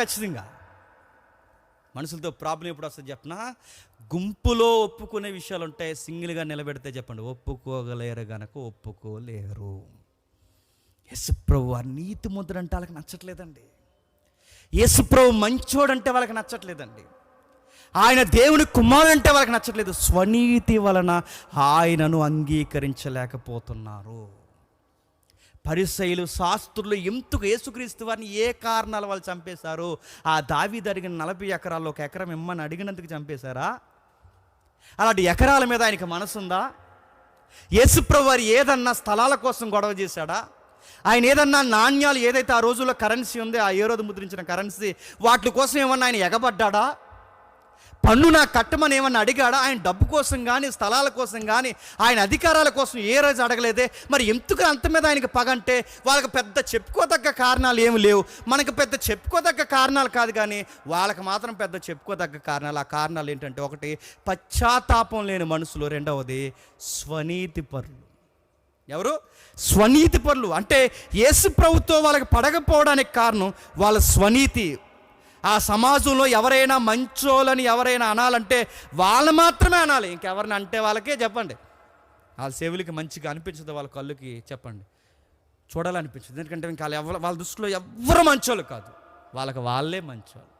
ఖచ్చితంగా మనుషులతో ప్రాబ్లం ఎప్పుడు వస్తుంది చెప్పనా, గుంపులో ఒప్పుకునే విషయాలు ఉంటాయి, సింగిల్గా నిలబెడితే చెప్పండి ఒప్పుకోగలేరు గనక ఒప్పుకోలేరు. యేసుప్రభు ఆ నీతి ముద్ర అంటే వాళ్ళకి నచ్చట్లేదండి. యేసుప్రభు మంచోడంటే వాళ్ళకి నచ్చట్లేదండి. ఆయన దేవుని కుమారుడు అంటే వాళ్ళకి నచ్చట్లేదు. స్వనీతి వలన ఆయనను అంగీకరించలేకపోతున్నారు. పరిసయ్యులు శాస్త్రులు ఎందుకు యేసుక్రీస్తు వారిని ఏ కారణాల వాళ్ళు చంపేశారు? ఆ దావీదు అడిగిన 40 ఎకరాల్లో 1 ఎకరం ఇమ్మని అడిగినందుకు చంపేశారా? అలాంటి ఎకరాల మీద ఆయనకి మనసుందా? యేసుప్రభు వారు ఏదన్నా స్థలాల కోసం గొడవ చేశాడా? ఆయన ఏదన్నా నాణ్యాలు ఏదైతే ఆ రోజుల్లో కరెన్సీ ఉందో, ఆ హేరోదు ముద్రించిన కరెన్సీ, వాటి కోసం ఏమన్నా ఆయన ఎగబడ్డా? పన్ను నాకు కట్టమని ఏమన్నా అడిగాడా? ఆయన డబ్బు కోసం కానీ స్థలాల కోసం కానీ ఆయన అధికారాల కోసం ఏ రోజు అడగలేదే. మరి ఎందుకు అంత మీద ఆయనకి పగ అంటే? వాళ్ళకి పెద్ద చెప్పుకోదగ్గ కారణాలు ఏమి లేవు. మనకు పెద్ద చెప్పుకోదగ్గ కారణాలు కాదు, కానీ వాళ్ళకి మాత్రం పెద్ద చెప్పుకోదగ్గ కారణాలు. ఆ కారణాలు ఏంటంటే, ఒకటి పశ్చాత్తాపం లేని మనుషులు, రెండవది స్వనీతి పరులు. ఎవరు? స్వనీతి పరులు. అంటే యేసు ప్రభుతో వాళ్ళకి పడకపోవడానికి కారణం వాళ్ళ స్వనీతి. ఆ సమాజంలో ఎవరైనా మంచోళ్ళని ఎవరైనా అనాలంటే వాళ్ళు మాత్రమే అనాలి. ఇంకెవరిని అంటే వాళ్ళకే చెప్పండి, వాళ్ళ సేవలకి మంచిగా అనిపించదు, వాళ్ళ కళ్ళుకి చెప్పండి చూడాలనిపించదు. ఎందుకంటే ఇంకా వాళ్ళ దృష్టిలో ఎవ్వరు మంచోళ్ళు కాదు, వాళ్ళకి వాళ్ళే మంచోళ్ళు.